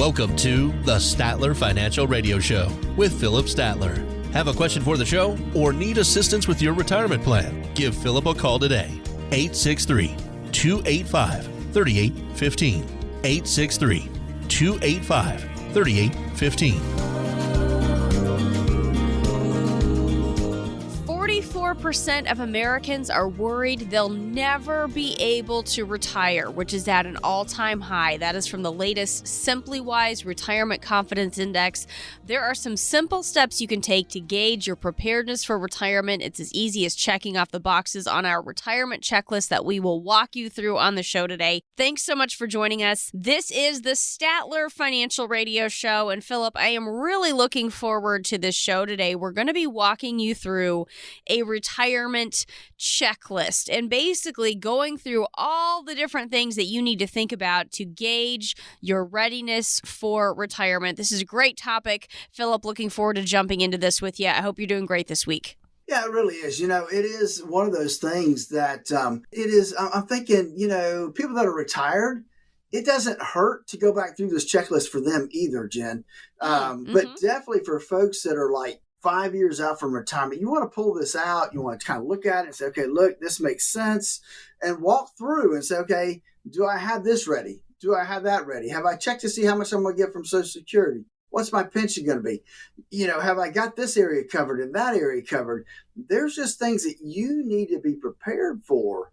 Welcome to the Statler Financial Radio Show with Philip Statler. Have a question for the show or need assistance with your retirement plan? Give Philip a call today. 863-285-3815. 863-285-3815. 44% of Americans are worried they'll never be able to retire, which is at an all-time high. That is from the latest SimplyWise Retirement Confidence Index. There are some simple steps you can take to gauge your preparedness for retirement. It's as easy as checking off the boxes on our retirement checklist that we will walk you through on the show today. Thanks so much for joining us. This is the Statler Financial Radio Show. And Philip, I am really looking forward to this show today. We're going to be walking you through a retirement checklist and basically going through all the different things that you need to think about to gauge your readiness for retirement. This is a great topic. Philip, looking forward to jumping into this with you. I hope you're doing great this week. Yeah, it really is. You know, it is one of those things that I'm thinking, people that are retired, it doesn't hurt to go back through this checklist for them either, Jen. But definitely for folks that are like 5 years out from retirement, you want to pull this out. You want to kind of look at it and say, okay, look, this makes sense, and walk through and say, okay, do I have this ready? Do I have that ready? Have I checked to see how much I'm going to get from Social Security? What's my pension going to be? Have I got this area covered and that area covered? There's just things that you need to be prepared for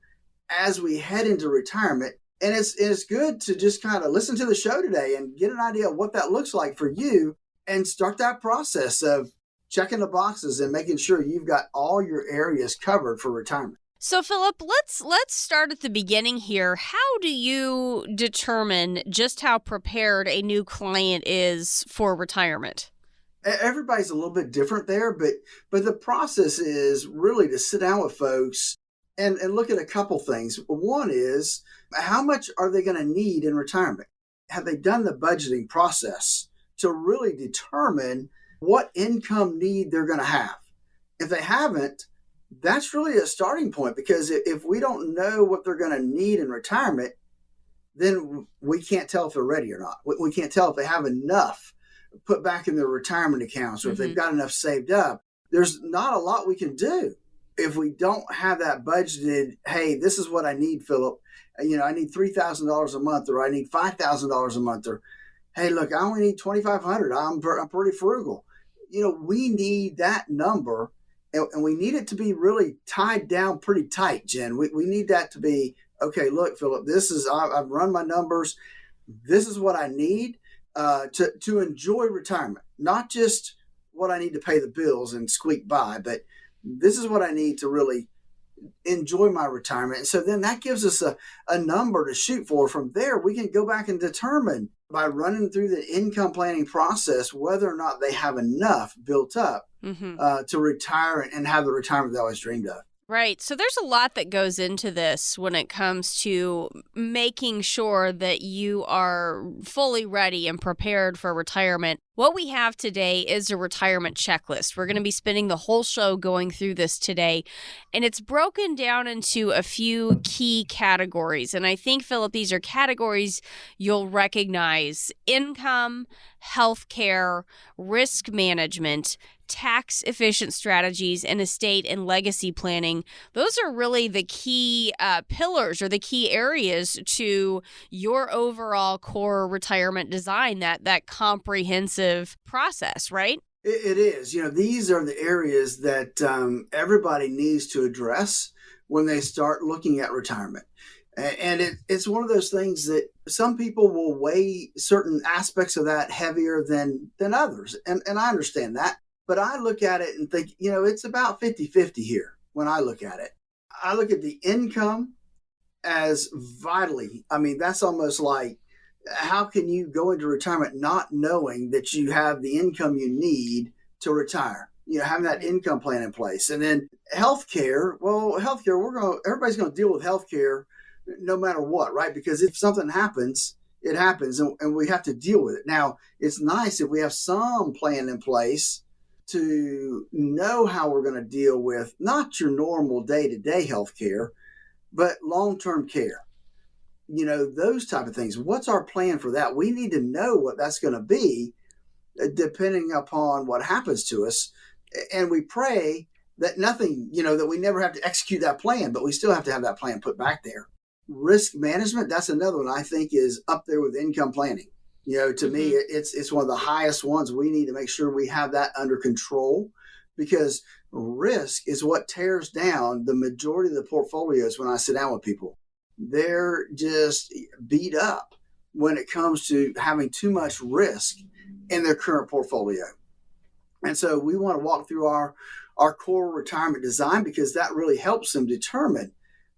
as we head into retirement. And it's good to just kind of listen to the show today and get an idea of what that looks like for you and start that process of checking the boxes and making sure you've got all your areas covered for retirement. So, Philip, let's start at the beginning here. How do you determine just how prepared a new client is for retirement? Everybody's a little bit different there, but the process is really to sit down with folks and look at a couple things. One is, how much are they going to need in retirement? Have they done the budgeting process to really determine what income need they're going to have? If they haven't, that's really a starting point, because if we don't know what they're going to need in retirement, then we can't tell if they're ready or not. We can't tell if they have enough put back in their retirement accounts, or if they've got enough saved up. There's not a lot we can do if we don't have that budgeted. Hey, this is what I need, Philip. I need $3,000 a month, or I need $5,000 a month, or hey, look, I only need $2,500. I'm pretty frugal. We need that number, and we need it to be really tied down pretty tight, Jen. We need that to be, okay, look, Philip, I've run my numbers. This is what I need to enjoy retirement, not just what I need to pay the bills and squeak by, but this is what I need to really enjoy my retirement. And so then that gives us a number to shoot for. From there, we can go back and determine by running through the income planning process whether or not they have enough built up to retire and have the retirement they always dreamed of. Right. So there's a lot that goes into this when it comes to making sure that you are fully ready and prepared for retirement. What we have today is a retirement checklist. We're going to be spending the whole show going through this today, and it's broken down into a few key categories. And I think, Philip, these are categories you'll recognize: income, healthcare, risk management, tax-efficient strategies, and estate and legacy planning. Those are really the key pillars or the key areas to your overall core retirement design, that comprehensive process, right? It is. These are the areas that everybody needs to address when they start looking at retirement. And it's one of those things that some people will weigh certain aspects of that heavier than others. And I understand that. But I look at it and think, it's about 50-50 here when I look at it. I look at the income as vitally. I mean, that's almost like, how can you go into retirement not knowing that you have the income you need to retire? Having that income plan in place. And then healthcare, everybody's going to deal with healthcare no matter what, right? Because if something happens, it happens, and we have to deal with it. Now, it's nice if we have some plan in place to know how we're going to deal with not your normal day-to-day health care, but long-term care. those type of things. What's our plan for that? We need to know what that's going to be depending upon what happens to us. And we pray that nothing, that we never have to execute that plan, but we still have to have that plan put back there. Risk management, that's another one I think is up there with income planning. To me, it's one of the highest ones. We need to make sure we have that under control, because risk is what tears down the majority of the portfolios. When I sit down with people, they're just beat up when it comes to having too much risk in their current portfolio. And so we want to walk through our core retirement design, because that really helps them determine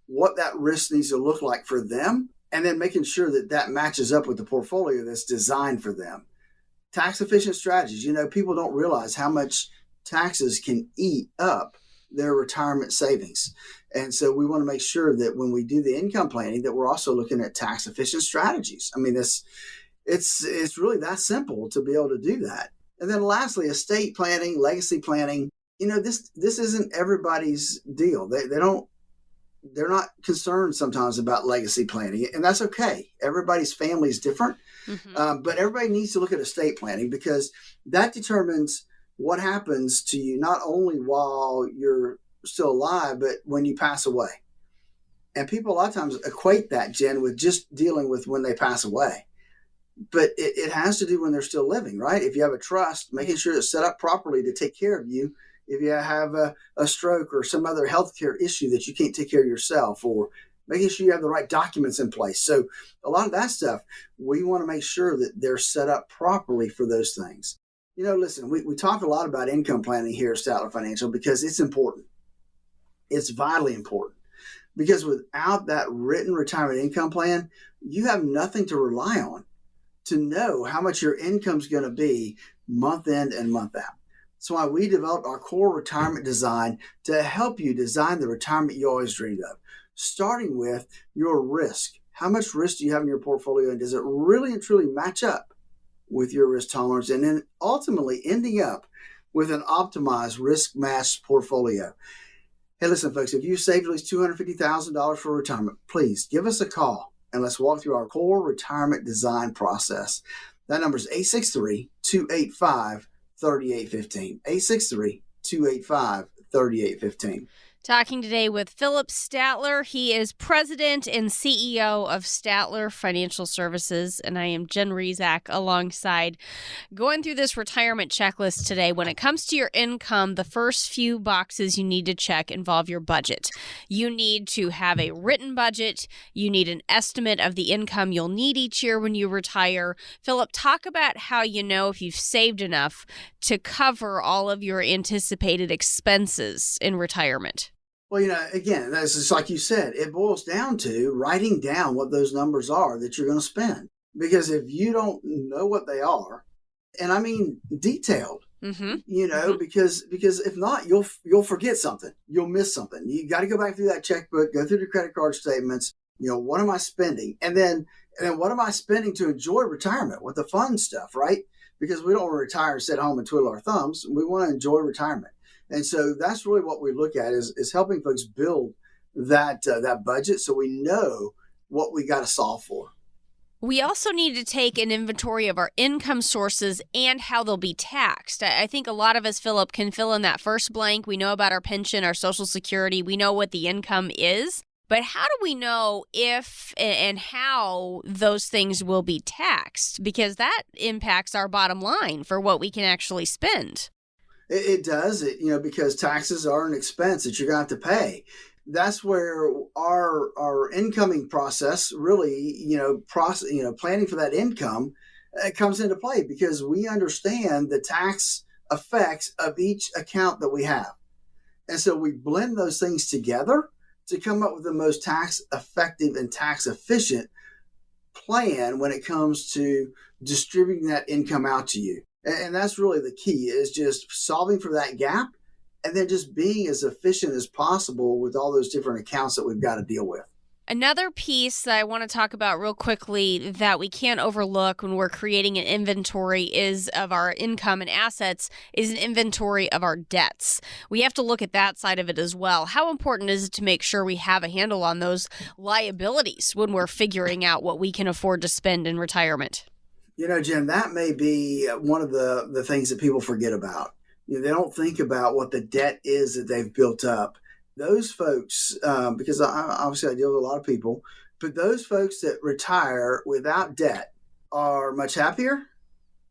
what that risk needs to look like for them, and then making sure that that matches up with the portfolio that's designed for them. Tax efficient strategies. People don't realize how much taxes can eat up their retirement savings. And so we want to make sure that when we do the income planning, that we're also looking at tax efficient strategies. I mean, it's really that simple to be able to do that. And then lastly, estate planning, legacy planning. This isn't everybody's deal. They're not concerned sometimes about legacy planning, and that's okay. Everybody's family is different, but everybody needs to look at estate planning, because that determines what happens to you not only while you're still alive, but when you pass away. And people a lot of times equate that, Jen, with just dealing with when they pass away. But it has to do when they're still living, right? If you have a trust, making sure it's set up properly to take care of you. If you have a stroke or some other healthcare issue that you can't take care of yourself, or making sure you have the right documents in place. So a lot of that stuff, we want to make sure that they're set up properly for those things. Listen, we talk a lot about income planning here at Statler Financial because it's important. It's vitally important, because without that written retirement income plan, you have nothing to rely on to know how much your income is going to be month in and month out. That's why we developed our core retirement design to help you design the retirement you always dreamed of, starting with your risk. How much risk do you have in your portfolio, and does it really and truly match up with your risk tolerance? And then ultimately ending up with an optimized risk-matched portfolio. Hey, listen, folks, if you saved at least $250,000 for retirement, please give us a call and let's walk through our core retirement design process. That number is 863-285-3815. 863-285-3815. Talking today with Philip Statler. He is president and CEO of Statler Financial Services, and I am Jen Rezac alongside, going through this retirement checklist today. When it comes to your income, the first few boxes you need to check involve your budget. You need to have a written budget. You need an estimate of the income you'll need each year when you retire. Philip, talk about how you know if you've saved enough to cover all of your anticipated expenses in retirement. Well, again, that's just like you said, it boils down to writing down what those numbers are that you're going to spend. Because if you don't know what they are, and I mean detailed, because if not, you'll forget something. You'll miss something. You got to go back through that checkbook, go through the credit card statements. What am I spending? And then what am I spending to enjoy retirement with the fun stuff, right? Because we don't want to retire and sit home and twiddle our thumbs. We want to enjoy retirement. And so that's really what we look at is helping folks build that budget, so we know what we got to solve for. We also need to take an inventory of our income sources and how they'll be taxed. I think a lot of us, Philip, can fill in that first blank. We know about our pension, our Social Security. We know what the income is. But how do we know if and how those things will be taxed? Because that impacts our bottom line for what we can actually spend. It does, because taxes are an expense that you're going to have to pay. That's where our incoming process really, planning for that income comes into play, because we understand the tax effects of each account that we have. And so we blend those things together to come up with the most tax effective and tax efficient plan when it comes to distributing that income out to you. And that's really the key, is just solving for that gap and then just being as efficient as possible with all those different accounts that we've got to deal with. Another piece that I want to talk about real quickly that we can't overlook when we're creating an inventory is of our income and assets is an inventory of our debts. We have to look at that side of it as well. How important is it to make sure we have a handle on those liabilities when we're figuring out what we can afford to spend in retirement? Jim, that may be one of the things that people forget about. They don't think about what the debt is that they've built up. Those folks, because obviously I deal with a lot of people, but those folks that retire without debt are much happier,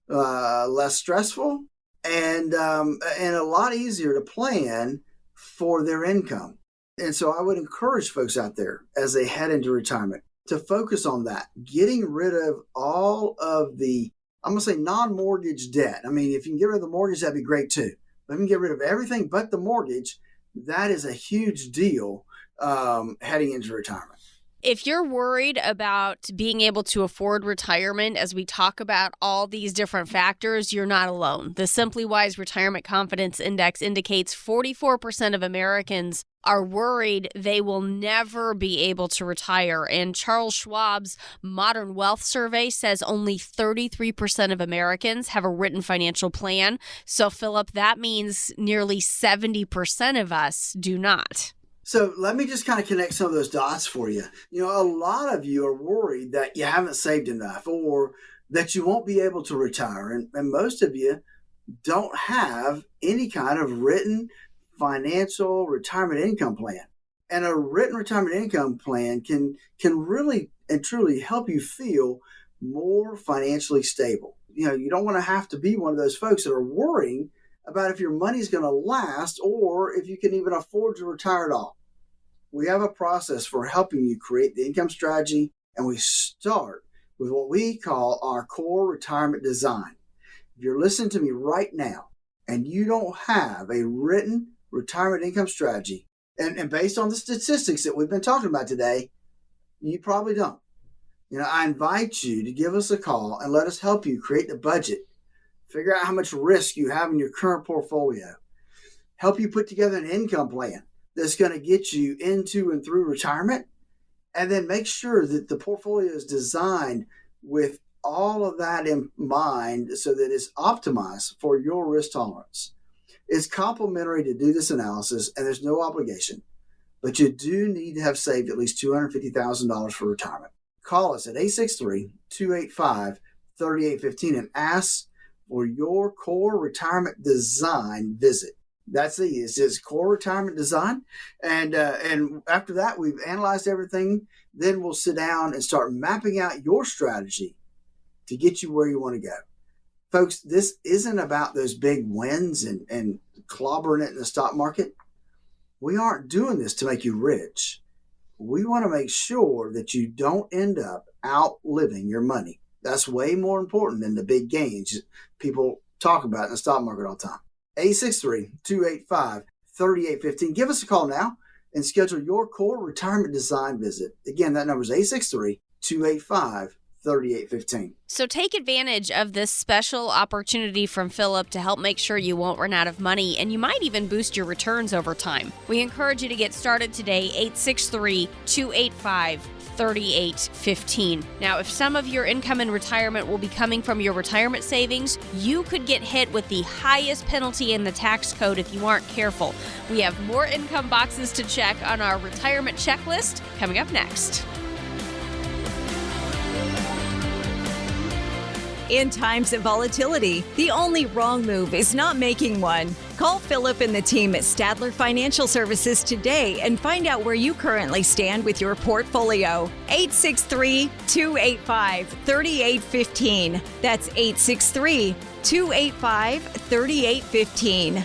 less stressful, and a lot easier to plan for their income. And so I would encourage folks out there as they head into retirement to focus on that, getting rid of all of the, I'm going to say non-mortgage debt. I mean, if you can get rid of the mortgage, that'd be great too. But if you can get rid of everything but the mortgage, that is a huge deal heading into retirement. If you're worried about being able to afford retirement, as we talk about all these different factors, you're not alone. The Simply Wise Retirement Confidence Index indicates 44% of Americans are worried they will never be able to retire. And Charles Schwab's Modern Wealth Survey says only 33% of Americans have a written financial plan. So, Philip, that means nearly 70% of us do not. So let me just kind of connect some of those dots for you. A lot of you are worried that you haven't saved enough or that you won't be able to retire. And most of you don't have any kind of written financial retirement income plan. And a written retirement income plan can really and truly help you feel more financially stable. You don't want to have to be one of those folks that are worrying about if your money's going to last or if you can even afford to retire at all. We have a process for helping you create the income strategy, and we start with what we call our core retirement design. If you're listening to me right now and you don't have a written retirement income strategy, and based on the statistics that we've been talking about today, you probably don't. I invite you to give us a call and let us help you create the budget, figure out how much risk you have in your current portfolio, help you put together an income plan that's going to get you into and through retirement, and then make sure that the portfolio is designed with all of that in mind so that it's optimized for your risk tolerance. It's complimentary to do this analysis, and there's no obligation, but you do need to have saved at least $250,000 for retirement. Call us at 863-285-3815 and ask for your core retirement design visit. That's it's just core retirement design. And after that, we've analyzed everything. Then we'll sit down and start mapping out your strategy to get you where you want to go. Folks, this isn't about those big wins and clobbering it in the stock market. We aren't doing this to make you rich. We want to make sure that you don't end up outliving your money. That's way more important than the big gains people talk about in the stock market all the time. 863-285-3815. Give us a call now and schedule your core retirement design visit. Again, that number is 863-285-3815. So take advantage of this special opportunity from Philip to help make sure you won't run out of money, and you might even boost your returns over time. We encourage you to get started today, 863-285-3815. Now, if some of your income in retirement will be coming from your retirement savings, you could get hit with the highest penalty in the tax code if you aren't careful. We have more income boxes to check on our retirement checklist coming up next. In times of volatility, the only wrong move is not making one. Call Philip and the team at Statler Financial Services today and find out where you currently stand with your portfolio. 863-285-3815. That's 863-285-3815.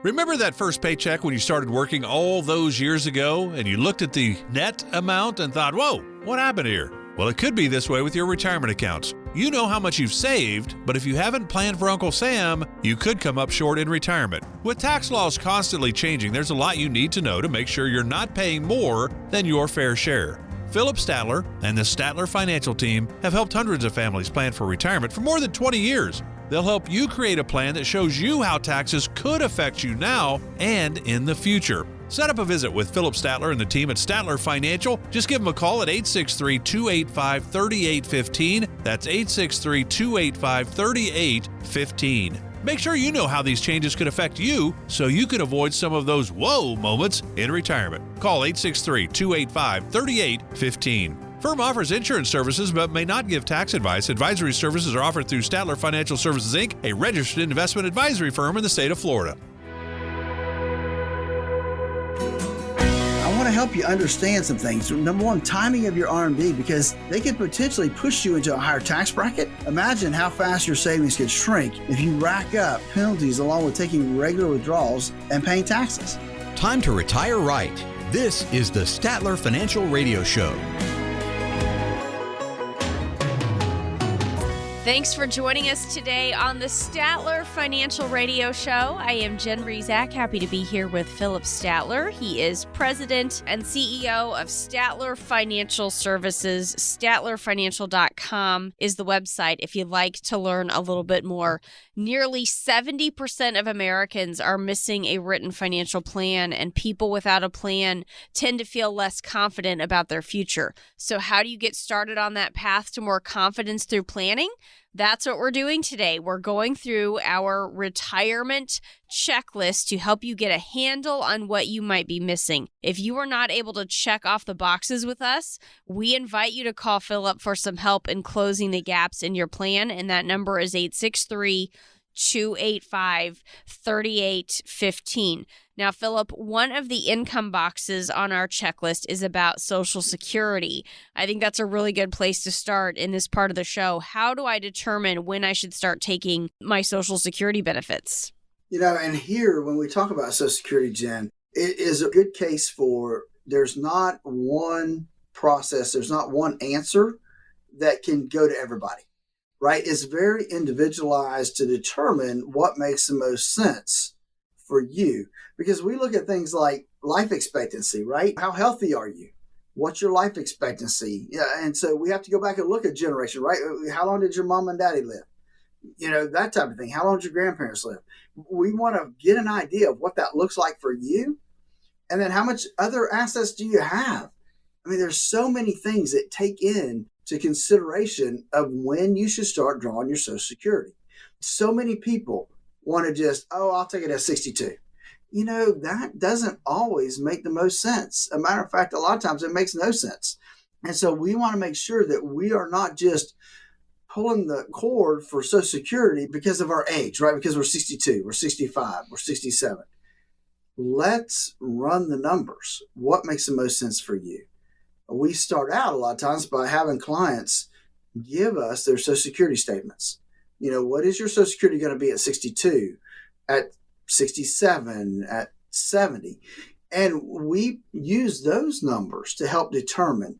Remember that first paycheck when you started working all those years ago and you looked at the net amount and thought, whoa, what happened here? Well, it could be this way with your retirement accounts. You know how much you've saved, but if you haven't planned for Uncle Sam, you could come up short in retirement. With tax laws constantly changing, there's a lot you need to know to make sure you're not paying more than your fair share. Philip Statler and the Statler Financial Team have helped hundreds of families plan for retirement for more than 20 years. They'll help you create a plan that shows you how taxes could affect you now and in the future. Set up a visit with Philip Statler and the team at Statler Financial. Just give them a call at 863-285-3815. That's 863-285-3815. Make sure you know how these changes could affect you so you can avoid some of those whoa moments in retirement. Call 863-285-3815. Firm offers insurance services but may not give tax advice. Advisory services are offered through Statler Financial Services, Inc., a registered investment advisory firm in the state of Florida. I want to help you understand some things. Number one, timing of your R&D, because they could potentially push you into a higher tax bracket. Imagine how fast your savings could shrink if you rack up penalties along with taking regular withdrawals and paying taxes. Time to retire right. This is the Statler Financial Radio Show. Thanks for joining us today on the Statler Financial Radio Show. I am Jen Rezac, happy to be here with Philip Statler. He is president and CEO of Statler Financial Services. StatlerFinancial.com is the website if you'd like to learn a little bit more. Nearly 70% of Americans are missing a written financial plan, and people without a plan tend to feel less confident about their future. So how do you get started on that path to more confidence through planning? That's what we're doing today. We're going through our retirement checklist to help you get a handle on what you might be missing. If you are not able to check off the boxes with us, we invite you to call Philip for some help in closing the gaps in your plan, and that number is 863-285-3815. Now, Philip, one of the income boxes on our checklist is about Social Security. I think that's a really good place to start in this part of the show. How do I determine when I should start taking my Social Security benefits? And here, when we talk about Social Security, Jen, it is a good case for there's not one process, there's not one answer that can go to everybody, right? It's very individualized to determine what makes the most sense for you. Because we look at things like life expectancy, right? How healthy are you? What's your life expectancy? Yeah, and so we have to go back and look at generation, right? How long did your mom and daddy live? That type of thing. How long did your grandparents live? We want to get an idea of what that looks like for you. And then how much other assets do you have? I mean, there's so many things that take into consideration of when you should start drawing your Social Security. So many people want to just, I'll take it at 62. That doesn't always make the most sense. A matter of fact, a lot of times it makes no sense. And so we want to make sure that we are not just pulling the cord for Social Security because of our age, right? Because we're 62, we're 65, we're 67. Let's run the numbers. What makes the most sense for you? We start out a lot of times by having clients give us their Social Security statements. What is your Social Security going to be at 62, at 67, at 70? And we use those numbers to help determine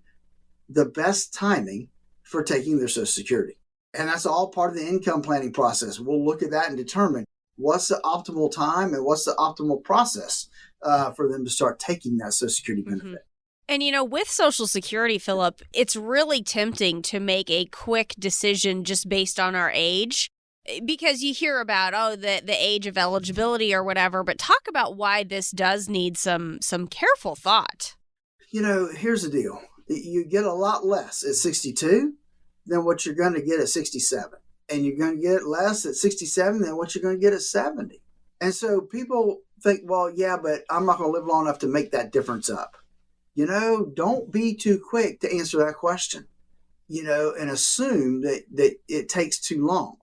the best timing for taking their Social Security. And that's all part of the income planning process. We'll look at that and determine what's the optimal time and what's the optimal process for them to start taking that Social Security benefit. Mm-hmm. And, with Social Security, Philip, it's really tempting to make a quick decision just based on our age, because you hear about, the age of eligibility or whatever, but talk about why this does need some careful thought. Here's the deal. You get a lot less at 62 than what you're going to get at 67. And you're going to get less at 67 than what you're going to get at 70. And so people think, well, yeah, but I'm not going to live long enough to make that difference up. Don't be too quick to answer that question, and assume that it takes too long.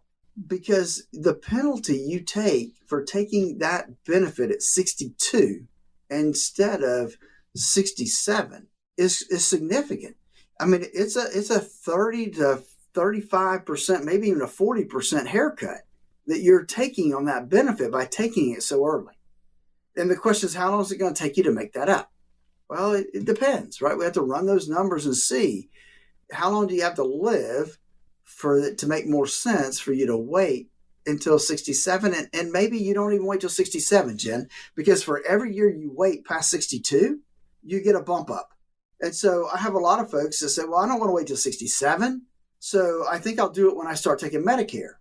Because the penalty you take for taking that benefit at 62 instead of 67 is significant. I mean, it's a 30 to 35%, maybe even a 40% haircut that you're taking on that benefit by taking it so early. And the question is, how long is it going to take you to make that up? Well, it depends, right? We have to run those numbers and see how long do you have to live for it to make more sense for you to wait until 67. And maybe you don't even wait till 67, Jen, because for every year you wait past 62, you get a bump up. And so I have a lot of folks that say, well, I don't want to wait till 67. So I think I'll do it when I start taking Medicare.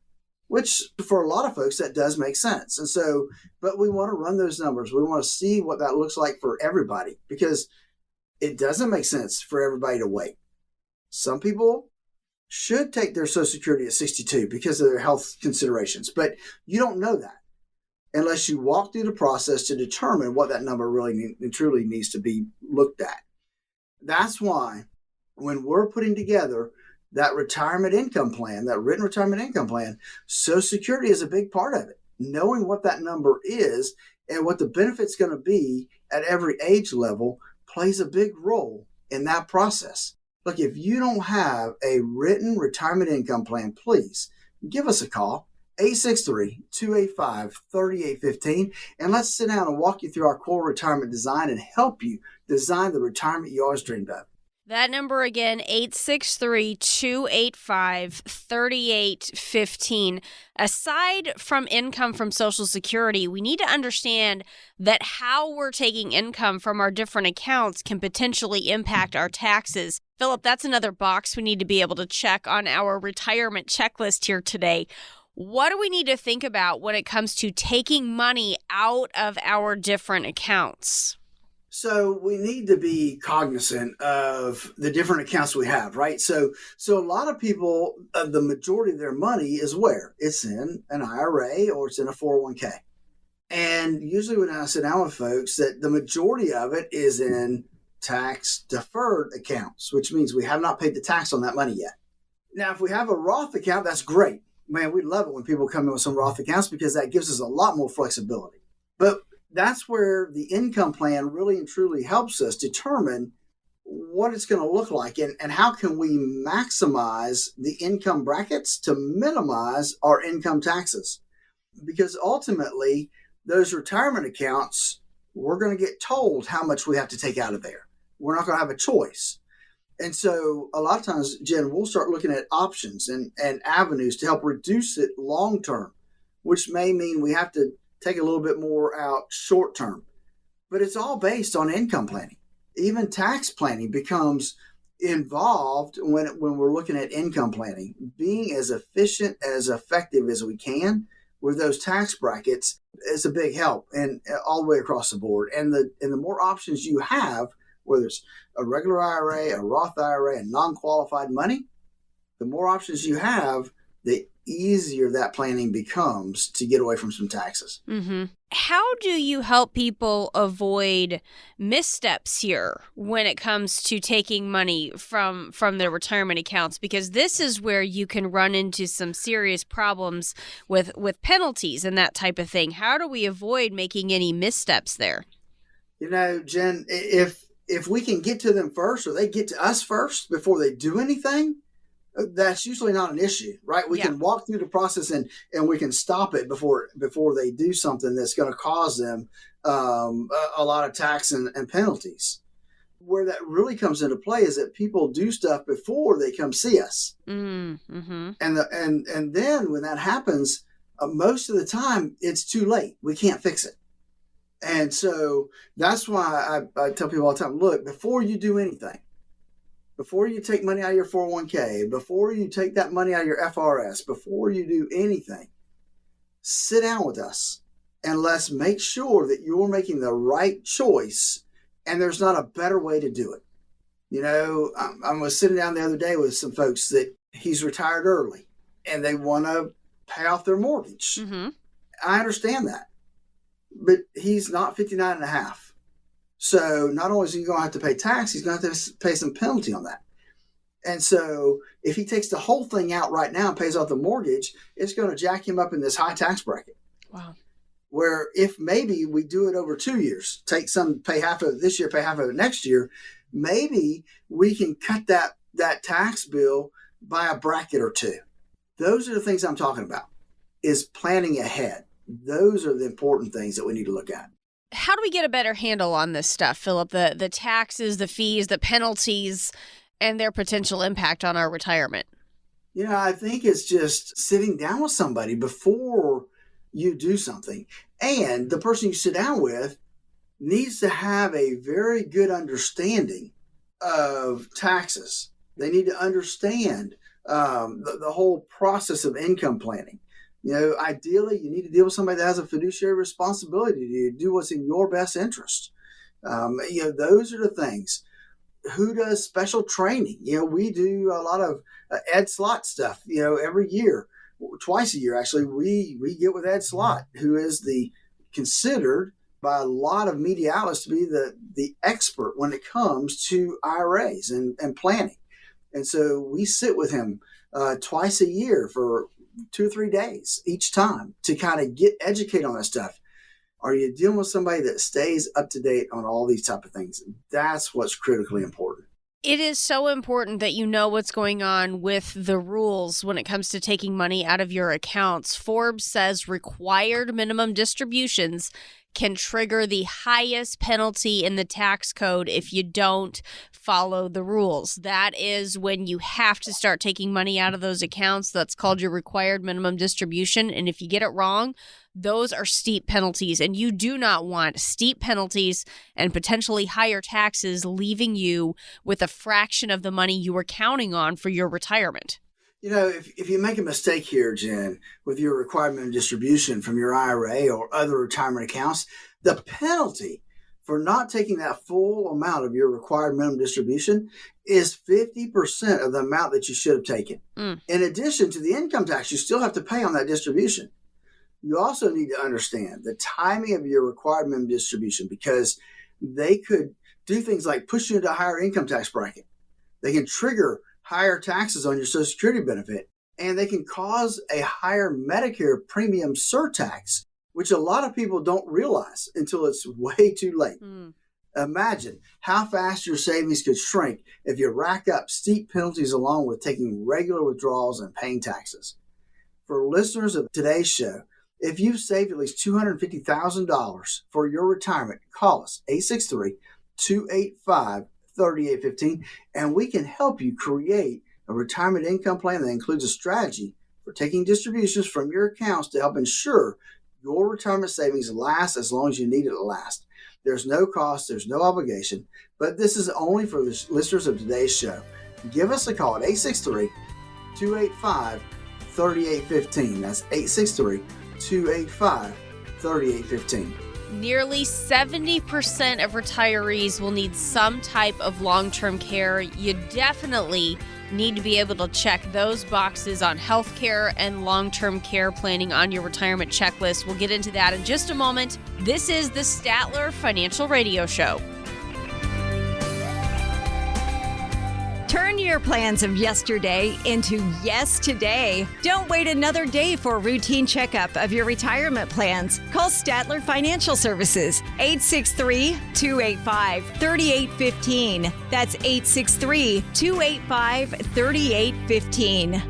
which for a lot of folks, that does make sense. And so, but we want to run those numbers. We want to see what that looks like for everybody, because it doesn't make sense for everybody to wait. Some people should take their Social Security at 62 because of their health considerations, but you don't know that unless you walk through the process to determine what that number really and truly needs to be looked at. That's why when we're putting together that retirement income plan, that written retirement income plan, Social Security is a big part of it. Knowing what that number is and what the benefit's going to be at every age level plays a big role in that process. Look, if you don't have a written retirement income plan, please give us a call, 863-285-3815, and let's sit down and walk you through our core retirement design and help you design the retirement you always dreamed of. That number again, 863-285-3815. Aside from income from Social Security, we need to understand that how we're taking income from our different accounts can potentially impact our taxes. Philip, that's another box we need to be able to check on our retirement checklist here today. What do we need to think about when it comes to taking money out of our different accounts? So we need to be cognizant of the different accounts we have, right? So a lot of people, the majority of their money is where? It's in an IRA or it's in a 401k. And usually when I sit down with folks, that the majority of it is in tax deferred accounts, which means we have not paid the tax on that money yet. Now, if we have a Roth account, that's great. Man, we love it when people come in with some Roth accounts because that gives us a lot more flexibility. But that's where the income plan really and truly helps us determine what it's going to look like and how can we maximize the income brackets to minimize our income taxes. Because ultimately, those retirement accounts, we're going to get told how much we have to take out of there. We're not going to have a choice. And so a lot of times, Jen, we'll start looking at options and avenues to help reduce it long term, which may mean we have to take a little bit more out short term. But it's all based on income planning. Even tax planning becomes involved when we're looking at income planning. Being as efficient, as effective as we can with those tax brackets is a big help, and all the way across the board. And the more options you have, whether it's a regular IRA, a Roth IRA, and non-qualified money, the more options you have, the easier that planning becomes to get away from some taxes. Mm-hmm. How do you help people avoid missteps here when it comes to taking money from their retirement accounts? Because this is where you can run into some serious problems with penalties and that type of thing. How do we avoid making any missteps there? You know, Jen, if we can get to them first, or they get to us first before they do anything, that's usually not an issue, right? We can walk through the process and we can stop it before they do something that's going to cause them a lot of tax and penalties. Where that really comes into play is that people do stuff before they come see us. Mm-hmm. And then when that happens, most of the time it's too late. We can't fix it. And so that's why I tell people all the time, look, before you do anything, before you take money out of your 401k, before you take that money out of your FRS, before you do anything, sit down with us and let's make sure that you're making the right choice and there's not a better way to do it. You know, I was sitting down the other day with some folks that he's retired early and they want to pay off their mortgage. Mm-hmm. I understand that, but he's not 59 and a half. So not only is he going to have to pay tax, he's going to have to pay some penalty on that. And so if he takes the whole thing out right now and pays off the mortgage, it's going to jack him up in this high tax bracket. Wow. Where if maybe we do it over 2 years, take some, pay half of it this year, pay half of it next year, maybe we can cut that tax bill by a bracket or two. Those are the things I'm talking about, is planning ahead. Those are the important things that we need to look at. How do we get a better handle on this stuff, Philip? The taxes, the fees, the penalties, and their potential impact on our retirement? You know, I think it's just sitting down with somebody before you do something. And the person you sit down with needs to have a very good understanding of taxes. They need to understand the whole process of income planning. Ideally, you need to deal with somebody that has a fiduciary responsibility to do what's in your best interest. Those are the things. Who does special training? We do a lot of Ed Slott stuff, every year, twice a year, actually. We get with Ed Slott, who is considered by a lot of media outlets to be the expert when it comes to IRAs and planning. And so we sit with him twice a year for 2 or 3 days each time to kind of get educated on that stuff. Are you dealing with somebody that stays up to date on all these type of things? That's what's critically important. It is so important that you know what's going on with the rules when it comes to taking money out of your accounts. Forbes says required minimum distributions can trigger the highest penalty in the tax code if you don't follow the rules. That is when you have to start taking money out of those accounts. That's called your required minimum distribution. And if you get it wrong, those are steep penalties. And you do not want steep penalties and potentially higher taxes leaving you with a fraction of the money you were counting on for your retirement. If you make a mistake here, Jen, with your required minimum distribution from your IRA or other retirement accounts, the penalty for not taking that full amount of your required minimum distribution is 50% of the amount that you should have taken. In addition to the income tax you still have to pay on that distribution. You also need to understand the timing of your required minimum distribution, because they could do things like push you into a higher income tax bracket. They can trigger higher taxes on your Social Security benefit, and they can cause a higher Medicare premium surtax, which a lot of people don't realize until it's way too late. Imagine how fast your savings could shrink if you rack up steep penalties along with taking regular withdrawals and paying taxes. For listeners of today's show, if you've saved at least $250,000 for your retirement, call us 863-285-3815, and we can help you create a retirement income plan that includes a strategy for taking distributions from your accounts to help ensure your retirement savings last as long as you need it to last. There's no cost, there's no obligation, but this is only for the listeners of today's show. Give us a call at 863-285-3815. That's 863-285-3815. Nearly 70% of retirees will need some type of long-term care. You definitely need to be able to check those boxes on healthcare and long-term care planning on your retirement checklist. We'll get into that in just a moment. This is the Statler Financial Radio Show. Turn your plans of yesterday into yes today. Don't wait another day for a routine checkup of your retirement plans. Call Statler Financial Services, 863-285-3815. That's 863-285-3815.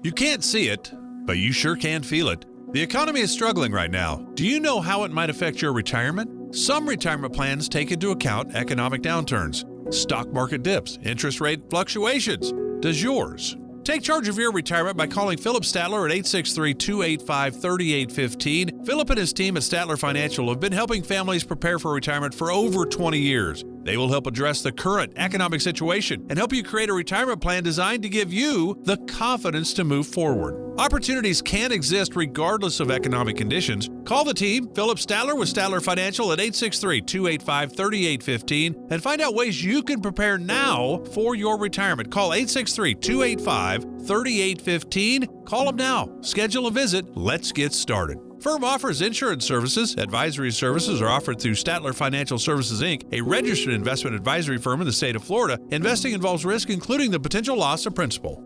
You can't see it, but you sure can feel it. The economy is struggling right now. Do you know how it might affect your retirement? Some retirement plans take into account economic downturns, stock market dips, interest rate fluctuations. Does yours? Take charge of your retirement by calling Philip Statler at 863-285-3815. Philip and his team at Statler Financial have been helping families prepare for retirement for over 20 years. They will help address the current economic situation and help you create a retirement plan designed to give you the confidence to move forward. Opportunities can exist regardless of economic conditions. Call the team, Philip Statler with Statler Financial at 863-285-3815 and find out ways you can prepare now for your retirement. Call 863-285-3815. Call them now. Schedule a visit. Let's get started. Firm offers insurance services. Advisory services are offered through Statler Financial Services, Inc., a registered investment advisory firm in the state of Florida. Investing involves risk, including the potential loss of principal.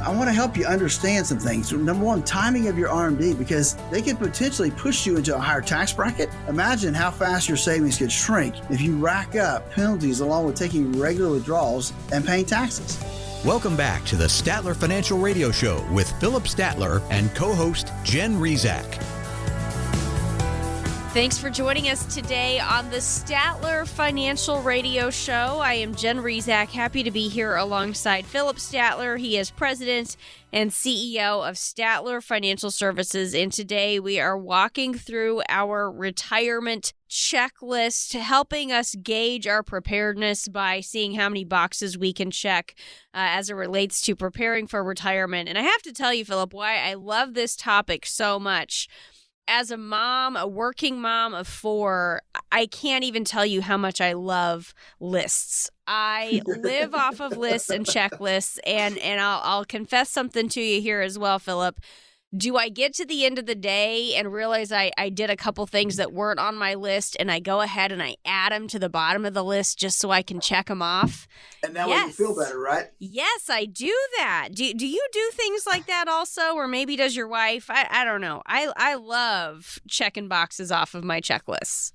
I want to help you understand some things. Number one, timing of your RMD, because they could potentially push you into a higher tax bracket. Imagine how fast your savings could shrink if you rack up penalties along with taking regular withdrawals and paying taxes. Welcome back to the Statler Financial Radio Show with Philip Statler and co-host Jen Rezac. Thanks for joining us today on the Statler Financial Radio Show. I am Jen Rezac, happy to be here alongside Philip Statler. He is president and CEO of Statler Financial Services. And today we are walking through our retirement checklist, helping us gauge our preparedness by seeing how many boxes we can check as it relates to preparing for retirement. And I have to tell you, Philip, why I love this topic so much. As a mom, a working mom of 4, I can't even tell you how much I love lists. I live off of lists and checklists, and I'll confess something to you here as well, Philip. Do I get to the end of the day and realize I did a couple things that weren't on my list, and I go ahead and I add them to the bottom of the list just so I can check them off? And that way you feel better, right? Yes, I do that. Do you do things like that also? Or maybe does your wife? I don't know. I love checking boxes off of my checklists.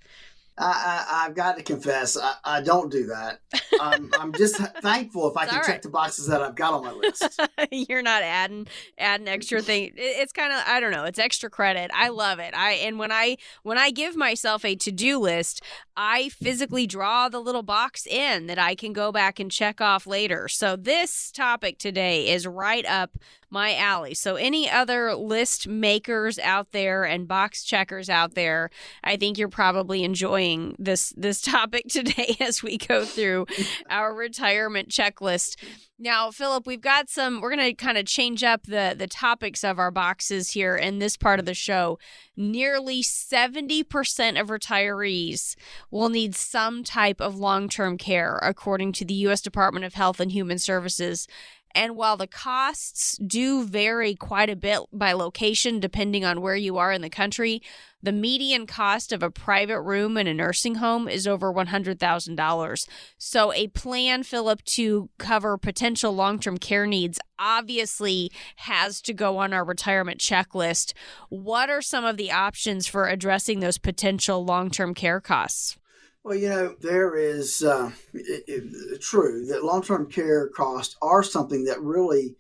I've got to confess, I don't do that. I'm just thankful if I can check the boxes that I've got on my list. You're not adding extra thing. It's kind of, I don't know, it's extra credit. I love it. And when I give myself a to-do list, I physically draw the little box in that I can go back and check off later. So this topic today is right up my alley. So any other list makers out there and box checkers out there, I think you're probably enjoying this topic today as we go through our retirement checklist. Now, Philip, we're going to kind of change up the topics of our boxes here in this part of the show. Nearly 70% of retirees will need some type of long-term care, according to the U.S. Department of Health and Human Services. And while the costs do vary quite a bit by location, depending on where you are in the country, the median cost of a private room in a nursing home is over $100,000. So a plan, Philip, to cover potential long-term care needs obviously has to go on our retirement checklist. What are some of the options for addressing those potential long-term care costs? Well, there is true that long-term care costs are something that really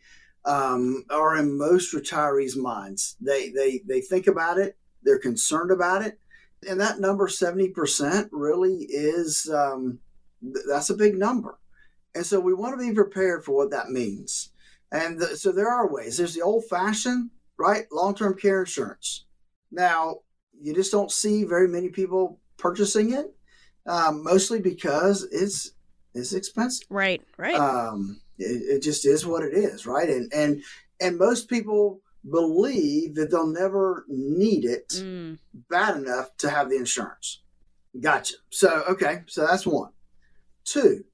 are in most retirees' minds. They think about it, they're concerned about it, and that number 70% really is that's a big number. And so we want to be prepared for what that means. And so there are ways. There's the old-fashioned, right, long-term care insurance. Now, you just don't see very many people purchasing it. Mostly because it's expensive. Right. It just is what it is, right? And most people believe that they'll never need it bad enough to have the insurance. Gotcha. So that's one. 2,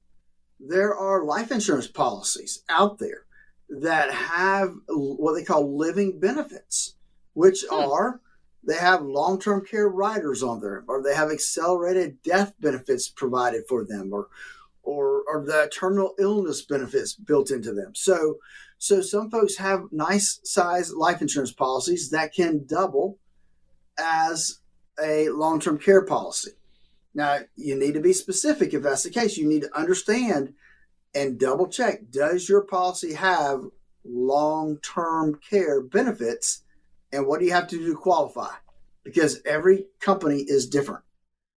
there are life insurance policies out there that have what they call living benefits, which are they have long-term care riders on there, or they have accelerated death benefits provided for them, or the terminal illness benefits built into them. So some folks have nice size life insurance policies that can double as a long-term care policy. Now, you need to be specific if that's the case. You need to understand and double check, does your policy have long-term care benefits? And what do you have to do to qualify? Because every company is different.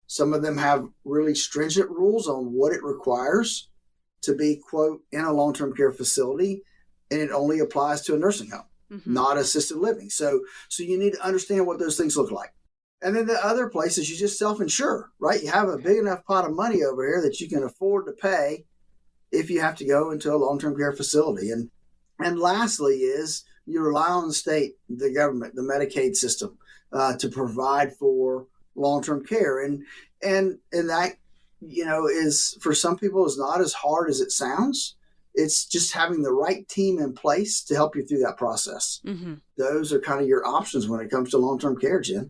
Some of them have really stringent rules on what it requires to be, quote, in a long-term care facility, and it only applies to a nursing home, not assisted living. So you need to understand what those things look like. And then the other places, you just self-insure, right? You have a big enough pot of money over here that you can afford to pay if you have to go into a long-term care facility. And lastly is you rely on the state, the government, the Medicaid system to provide for long-term care. And that, is for some people is not as hard as it sounds. It's just having the right team in place to help you through that process. Those are kind of your options when it comes to long-term care, Jen.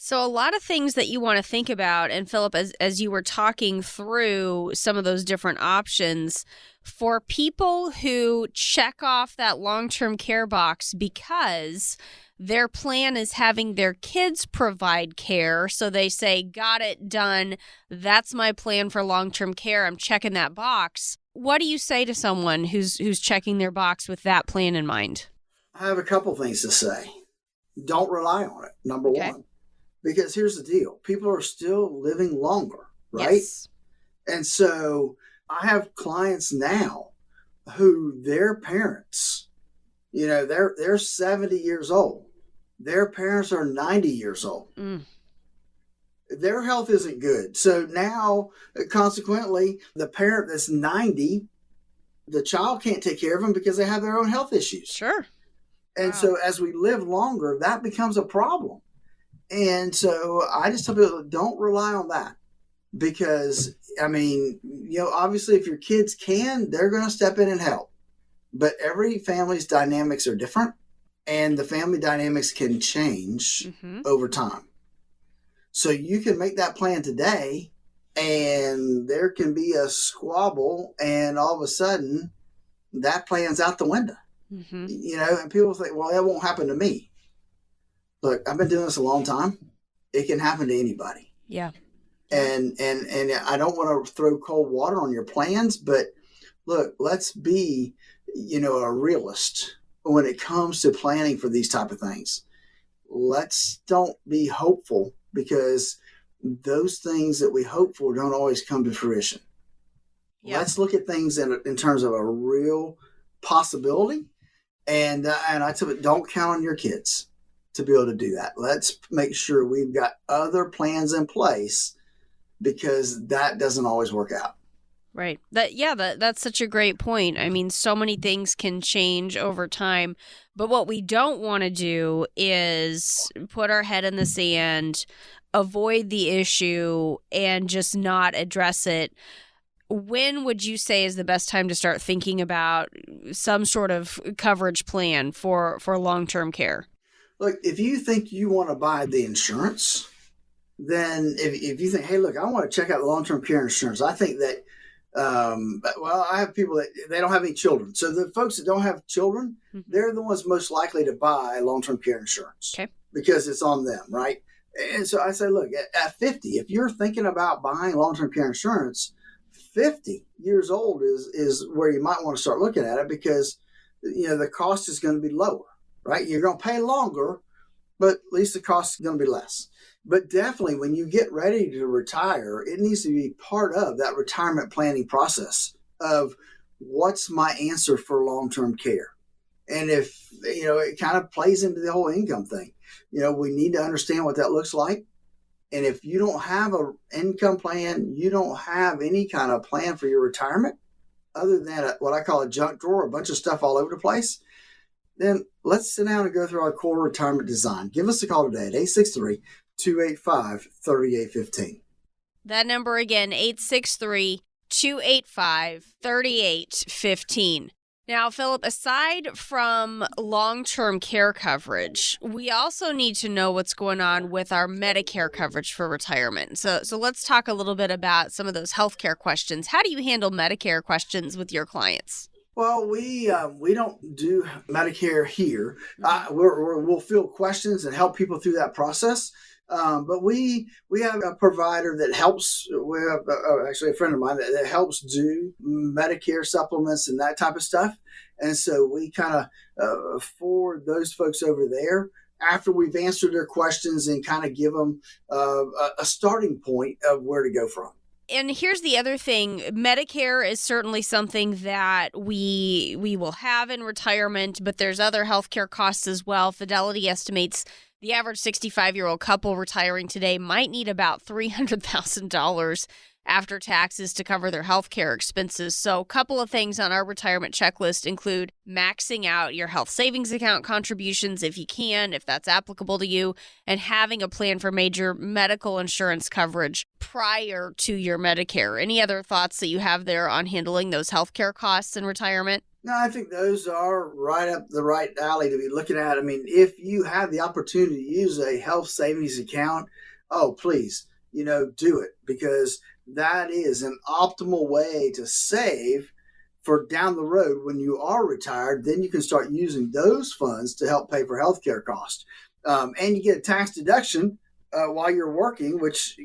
So a lot of things that you want to think about, and Philip, as you were talking through some of those different options, for people who check off that long-term care box because their plan is having their kids provide care, so they say, got it done, that's my plan for long-term care, I'm checking that box. What do you say to someone who's checking their box with that plan in mind? I have a couple things to say. Don't rely on it, number one. Because here's the deal. People are still living longer, right? Yes. And so I have clients now who their parents, they're 70 years old. Their parents are 90 years old. Their health isn't good. So now, consequently, the parent that's 90, the child can't take care of them because they have their own health issues. Sure. And so as we live longer, that becomes a problem. And so I just tell people, don't rely on that. Because, obviously if your kids can, they're going to step in and help. But every family's dynamics are different, and the family dynamics can change over time. So you can make that plan today, and there can be a squabble, and all of a sudden that plan's out the window. And people think, well, that won't happen to me. Look, I've been doing this a long time. It can happen to anybody. Yeah. And I don't want to throw cold water on your plans, but look, let's be, a realist when it comes to planning for these type of things. Let's don't be hopeful, because those things that we hope for don't always come to fruition. Yeah. Let's look at things in terms of a real possibility. And I tell you, don't count on your kids to be able to do that. Let's make sure we've got other plans in place, because that doesn't always work out. Right. That's such a great point. I mean, so many things can change over time, but what we don't want to do is put our head in the sand, avoid the issue, and just not address it. When would you say is the best time to start thinking about some sort of coverage plan for long-term care? Look, if you think you want to buy the insurance, then if you think, hey, look, I want to check out the long-term care insurance, I think that, I have people that they don't have any children. So the folks that don't have children, they're the ones most likely to buy long-term care insurance because it's on them, right? And so I say, look, at 50, if you're thinking about buying long-term care insurance, 50 years old is where you might want to start looking at it, because, the cost is going to be lower, right? You're going to pay longer, but at least the cost is going to be less. But definitely when you get ready to retire, it needs to be part of that retirement planning process of what's my answer for long-term care. And if, it kind of plays into the whole income thing, we need to understand what that looks like. And if you don't have an income plan, you don't have any kind of plan for your retirement other than what I call a junk drawer, a bunch of stuff all over the place, then let's sit down and go through our core retirement design. Give us a call today at 863-285-3815. That number again, 863-285-3815. Now, Philip, aside from long-term care coverage, we also need to know what's going on with our Medicare coverage for retirement. So let's talk a little bit about some of those healthcare questions. How do you handle Medicare questions with your clients? Well, we don't do Medicare here. We'll field questions and help people through that process. But we have a provider that helps. We have actually a friend of mine that helps do Medicare supplements and that type of stuff. And so we kind of forward those folks over there after we've answered their questions and kind of give them a starting point of where to go from. And here's the other thing. Medicare is certainly something that we will have in retirement, but there's other healthcare costs as well. Fidelity estimates the average 65-year-old couple retiring today might need about $300,000 after taxes to cover their healthcare expenses. So a couple of things on our retirement checklist include maxing out your health savings account contributions if you can, if that's applicable to you, and having a plan for major medical insurance coverage prior to your Medicare. Any other thoughts that you have there on handling those healthcare costs in retirement? No, I think those are right up the right alley to be looking at. I mean, if you have the opportunity to use a health savings account, please, do it, because that is an optimal way to save for down the road when you are retired. Then you can start using those funds to help pay for healthcare costs. And you get a tax deduction while you're working, which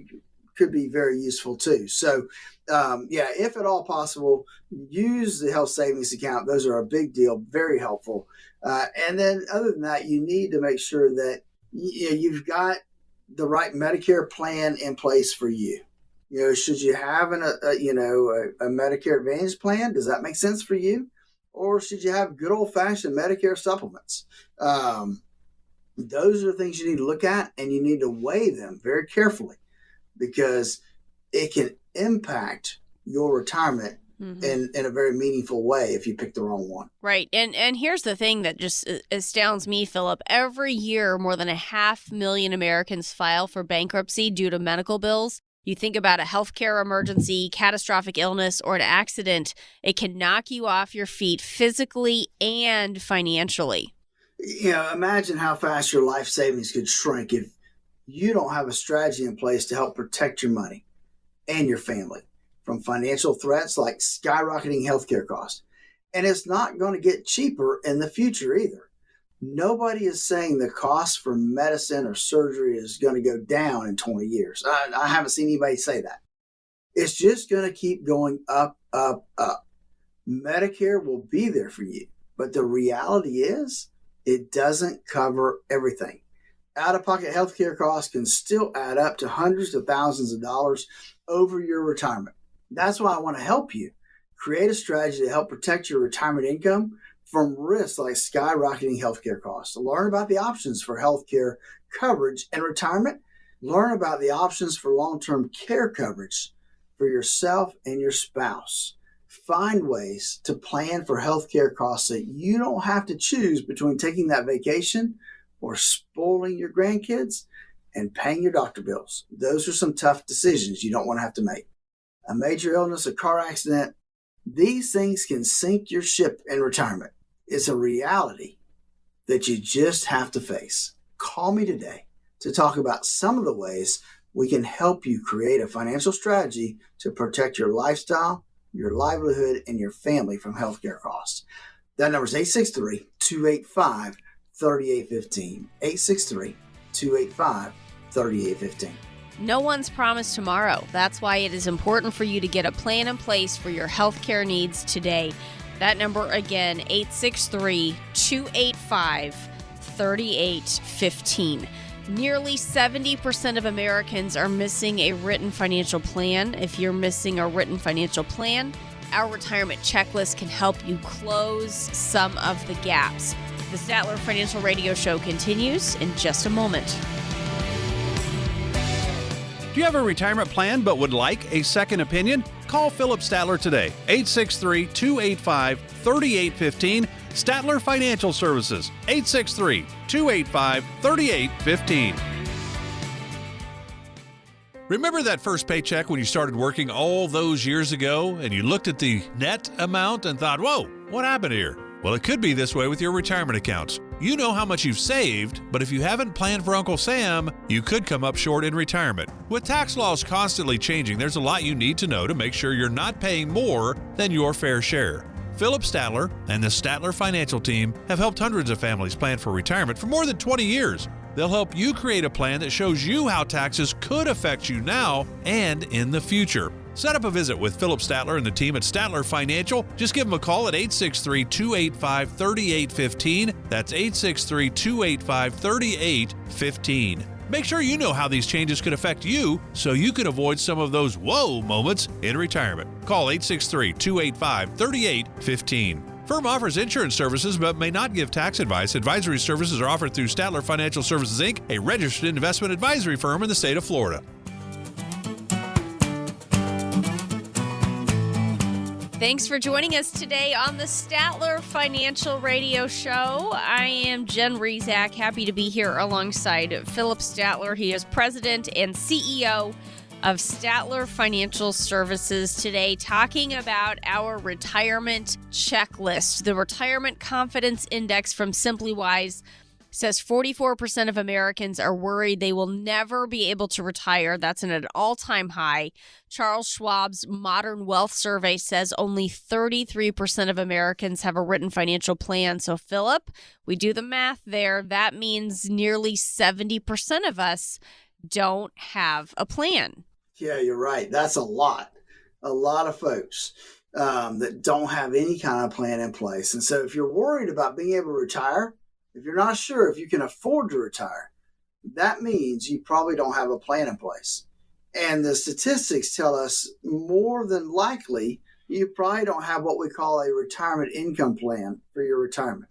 could be very useful too. So, if at all possible, use the health savings account. Those are a big deal, very helpful. And then other than that, you need to make sure that you've got the right Medicare plan in place for you. Should you have a Medicare Advantage plan? Does that make sense for you? Or should you have good old-fashioned Medicare supplements? Those are the things you need to look at, and you need to weigh them very carefully because it can impact your retirement in a very meaningful way if you pick the wrong one. Right. And here's the thing that just astounds me, Philip. Every year, more than 500,000 Americans file for bankruptcy due to medical bills. You think about a healthcare emergency, catastrophic illness, or an accident, it can knock you off your feet physically and financially. Imagine how fast your life savings could shrink if you don't have a strategy in place to help protect your money and your family from financial threats like skyrocketing healthcare costs. And it's not going to get cheaper in the future either. Nobody is saying the cost for medicine or surgery is going to go down in 20 years. I haven't seen anybody say that. It's just going to keep going up, up, up. Medicare will be there for you. But the reality is it doesn't cover everything. Out-of-pocket healthcare costs can still add up to hundreds of thousands of dollars over your retirement. That's why I want to help you create a strategy to help protect your retirement income from risks like skyrocketing healthcare costs. Learn about the options for healthcare coverage and retirement. Learn about the options for long-term care coverage for yourself and your spouse. Find ways to plan for healthcare costs so you don't have to choose between taking that vacation or spoiling your grandkids and paying your doctor bills. Those are some tough decisions you don't want to have to make. A major illness, a car accident, these things can sink your ship in retirement. It's a reality that you just have to face. Call me today to talk about some of the ways we can help you create a financial strategy to protect your lifestyle, your livelihood, and your family from healthcare costs. That number is 863-285-3815. 863-285-3815. No one's promised tomorrow. That's why it is important for you to get a plan in place for your healthcare needs today. That number again, 863-285-3815. Nearly 70% of Americans are missing a written financial plan. If you're missing a written financial plan, our retirement checklist can help you close some of the gaps. The Statler Financial Radio Show continues in just a moment. Do you have a retirement plan but would like a second opinion? Call Philip Statler today, 863-285-3815. Statler Financial Services, 863-285-3815. Remember that first paycheck when you started working all those years ago and you looked at the net amount and thought, whoa, what happened here? Well, it could be this way with your retirement accounts. You know how much you've saved, but if you haven't planned for Uncle Sam, you could come up short in retirement. With tax laws constantly changing, there's a lot you need to know to make sure you're not paying more than your fair share. Philip Statler and the Statler Financial Team have helped hundreds of families plan for retirement for more than 20 years. They'll help you create a plan that shows you how taxes could affect you now and in the future. Set up a visit with Philip Statler and the team at Statler Financial. Just give them a call at 863-285-3815. That's 863-285-3815. Make sure you know how these changes could affect you so you can avoid some of those whoa moments in retirement. Call 863-285-3815. Firm offers insurance services but may not give tax advice. Advisory services are offered through Statler Financial Services, Inc., a registered investment advisory firm in the state of Florida. Thanks for joining us today on the Statler Financial Radio Show. I am Jen Rezac, happy to be here alongside Philip Statler. He is president and CEO of Statler Financial Services today, talking about our retirement checklist. The Retirement Confidence Index from SimplyWise says 44% of Americans are worried they will never be able to retire. That's at an all-time high. Charles Schwab's Modern Wealth Survey says only 33% of Americans have a written financial plan. So, Philip, we do the math there. That means nearly 70% of us don't have a plan. Yeah, you're right. That's a lot of folks that don't have any kind of plan in place. And so if you're worried about being able to retire, if you're not sure if you can afford to retire, that means you probably don't have a plan in place. And the statistics tell us more than likely you probably don't have what we call a retirement income plan for your retirement.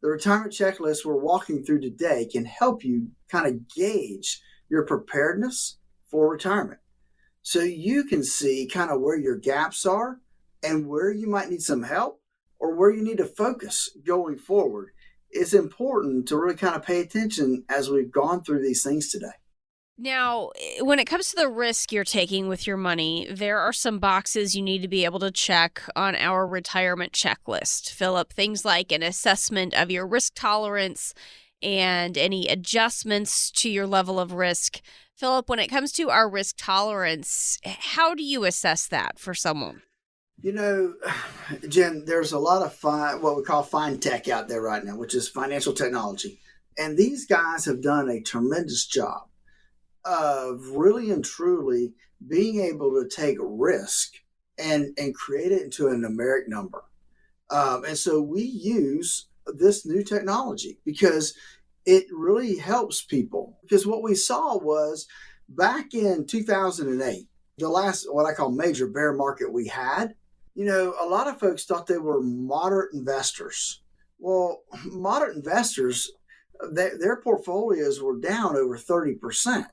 The retirement checklist we're walking through today can help you kind of gauge your preparedness for retirement, so you can see kind of where your gaps are and where you might need some help or where you need to focus going forward. It's important to really kind of pay attention as we've gone through these things today. Now, when it comes to the risk you're taking with your money, there are some boxes you need to be able to check on our retirement checklist. Philip, things like an assessment of your risk tolerance and any adjustments to your level of risk. Philip, when it comes to our risk tolerance, how do you assess that for someone? You know, Jen, there's a lot of what we call fine tech out there right now, which is financial technology. And these guys have done a tremendous job of really and truly being able to take risk and create it into a numeric number. And so we use this new technology because it really helps people. Because what we saw was back in 2008, the last what I call major bear market we had, you know, a lot of folks thought they were moderate investors. Well, moderate investors, their portfolios were down over 30%.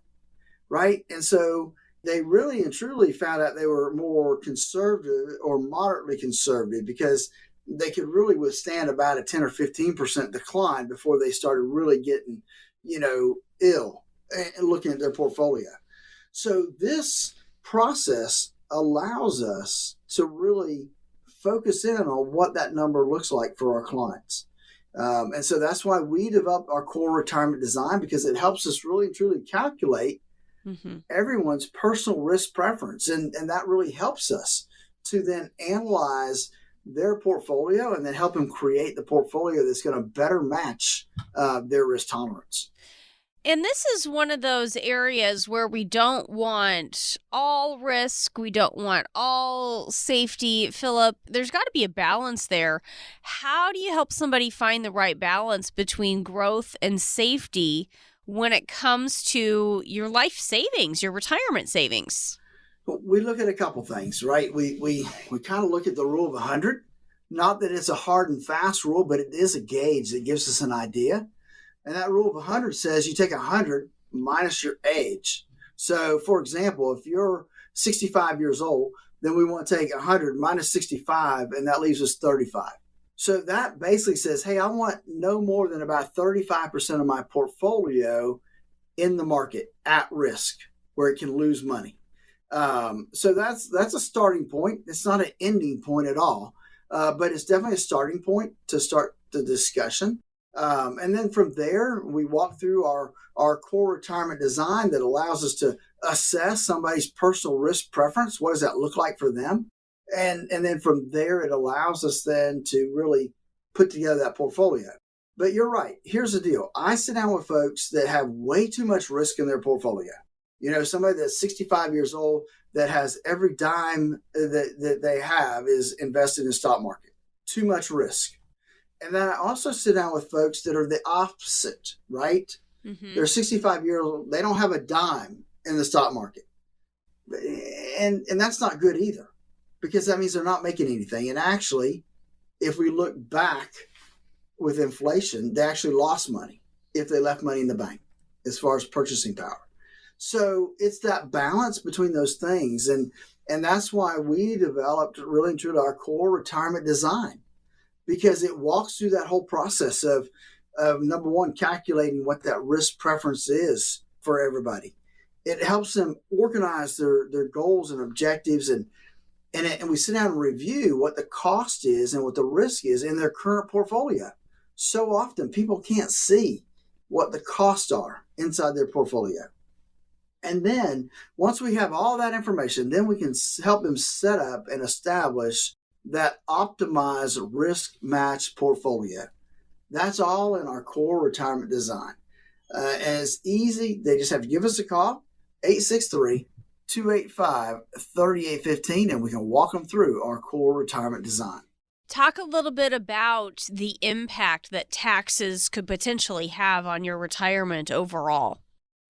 Right? And so they really and truly found out they were more conservative or moderately conservative because they could really withstand about a 10 or 15% decline before they started really getting, ill and looking at their portfolio. So this process allows us to really focus in on what that number looks like for our clients. And so that's why we developed our core retirement design, because it helps us really and truly calculate everyone's personal risk preference. And that really helps us to then analyze their portfolio and then help them create the portfolio that's going to better match their risk tolerance. And this is one of those areas where we don't want all risk. We don't want all safety. Philip, there's got to be a balance there. How do you help somebody find the right balance between growth and safety when it comes to your life savings, your retirement savings? We look at a couple things, right? We kind of look at the rule of 100. Not that it's a hard and fast rule, but it is a gauge that gives us an idea. And that rule of 100 says you take 100 minus your age. So, for example, if you're 65 years old, then we want to take 100 minus 65, and that leaves us 35. So that basically says, hey, I want no more than about 35% of my portfolio in the market at risk where it can lose money. So that's a starting point. It's not an ending point at all, but it's definitely a starting point to start the discussion. And then from there, we walk through our core retirement design that allows us to assess somebody's personal risk preference. What does that look like for them? And then from there, it allows us then to really put together that portfolio. But you're right. Here's the deal. I sit down with folks that have way too much risk in their portfolio. You know, somebody that's 65 years old that has every dime that they have is invested in the stock market. Too much risk. And then I also sit down with folks that are the opposite, right? Mm-hmm. They're 65 years old. They don't have a dime in the stock market. And that's not good either, because that means they're not making anything. And actually, if we look back with inflation, they actually lost money if they left money in the bank as far as purchasing power. So it's that balance between those things. And that's why we developed really and truly our core retirement design, because it walks through that whole process of number one, calculating what that risk preference is for everybody. It helps them organize their goals and objectives, and we sit down and review what the cost is and what the risk is in their current portfolio. So often people can't see what the costs are inside their portfolio. And then once we have all that information, then we can help them set up and establish that optimized risk match portfolio. That's all in our core retirement design. And it's easy. They just have to give us a call, 863-285-3815, and we can walk them through our core retirement design. Talk a little bit about the impact that taxes could potentially have on your retirement overall.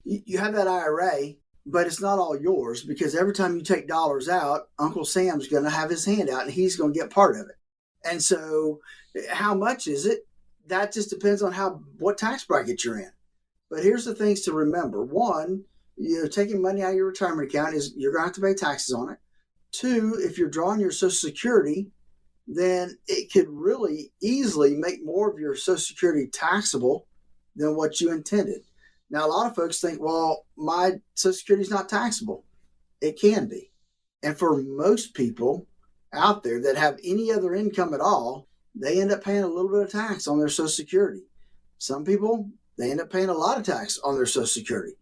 You have that IRA, but it's not all yours, because every time you take dollars out, Uncle Sam's going to have his hand out and he's going to get part of it. And so how much is it? That just depends on what tax bracket you're in. But here's the things to remember. One, taking money out of your retirement account is you're going to have to pay taxes on it. Two, if you're drawing your Social Security, then it could really easily make more of your Social Security taxable than what you intended. Now, a lot of folks think, well, my Social Security is not taxable. It can be. And for most people out there that have any other income at all, they end up paying a little bit of tax on their Social Security. Some people, they end up paying a lot of tax on their Social Security.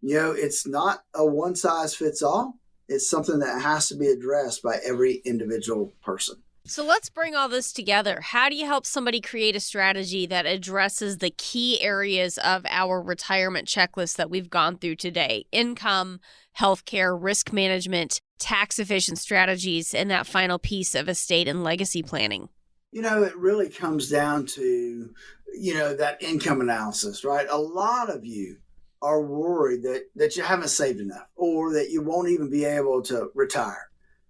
It's not a one size fits all. It's something that has to be addressed by every individual person. So let's bring all this together. How do you help somebody create a strategy that addresses the key areas of our retirement checklist that we've gone through today? Income, healthcare, risk management, tax-efficient strategies, and that final piece of estate and legacy planning. It really comes down to, that income analysis, right? A lot of you are worried that you haven't saved enough or that you won't even be able to retire.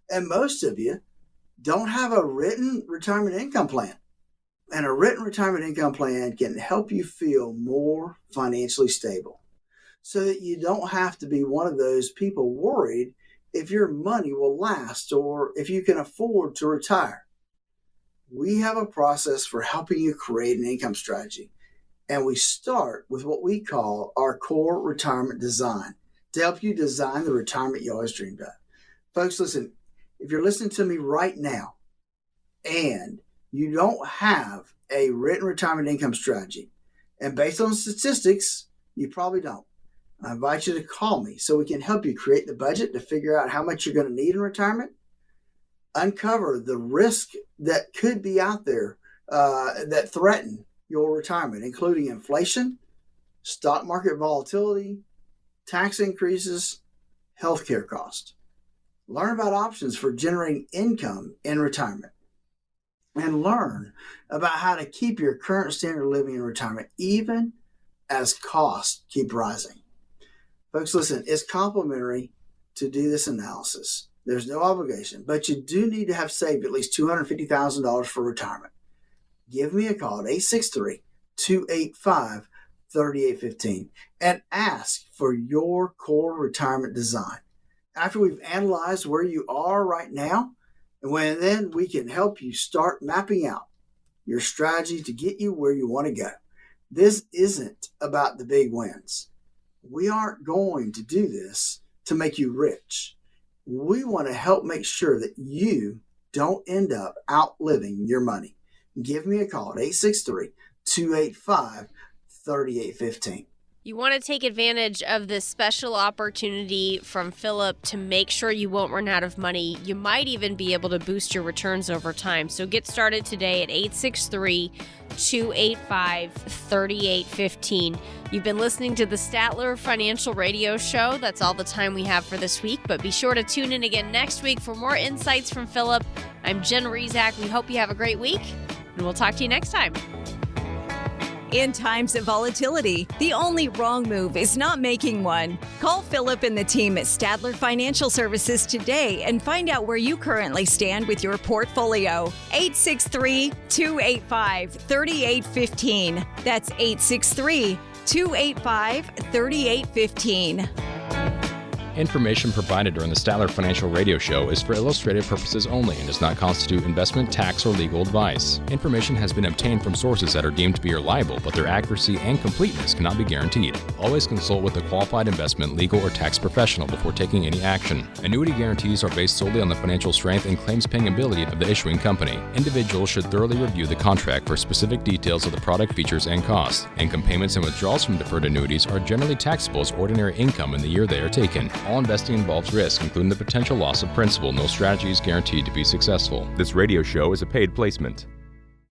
And most of you don't have a written retirement income plan. And a written retirement income plan can help you feel more financially stable so that you don't have to be one of those people worried if your money will last or if you can afford to retire. We have a process for helping you create an income strategy. And we start with what we call our core retirement design to help you design the retirement you always dreamed of. Folks, listen, if you're listening to me right now and you don't have a written retirement income strategy, and based on statistics, you probably don't, I invite you to call me so we can help you create the budget to figure out how much you're going to need in retirement, uncover the risk that could be out there that threaten your retirement, including inflation, stock market volatility, tax increases, healthcare costs. Learn about options for generating income in retirement, and learn about how to keep your current standard of living in retirement even as costs keep rising. Folks, listen, it's complimentary to do this analysis. There's no obligation, but you do need to have saved at least $250,000 for retirement. Give me a call at 863-285-3815 and ask for your core retirement design. After we've analyzed where you are right now, and then we can help you start mapping out your strategy to get you where you want to go. This isn't about the big wins. We aren't going to do this to make you rich. We want to help make sure that you don't end up outliving your money. Give me a call at 863-285-3815. You want to take advantage of this special opportunity from Philip to make sure you won't run out of money. You might even be able to boost your returns over time. So get started today at 863-285-3815. You've been listening to the Statler Financial Radio Show. That's all the time we have for this week, but be sure to tune in again next week for more insights from Philip. I'm Jen Rezac. We hope you have a great week, and we'll talk to you next time. In times of volatility, the only wrong move is not making one. Call Philip and the team at Statler Financial Services today and find out where you currently stand with your portfolio. 863-285-3815. That's 863-285-3815. Information provided during the Statler Financial Radio Show is for illustrative purposes only and does not constitute investment, tax, or legal advice. Information has been obtained from sources that are deemed to be reliable, but their accuracy and completeness cannot be guaranteed. Always consult with a qualified investment, legal, or tax professional before taking any action. Annuity guarantees are based solely on the financial strength and claims-paying ability of the issuing company. Individuals should thoroughly review the contract for specific details of the product features and costs. Income payments and withdrawals from deferred annuities are generally taxable as ordinary income in the year they are taken. All investing involves risk, including the potential loss of principal. No strategy is guaranteed to be successful. This radio show is a paid placement.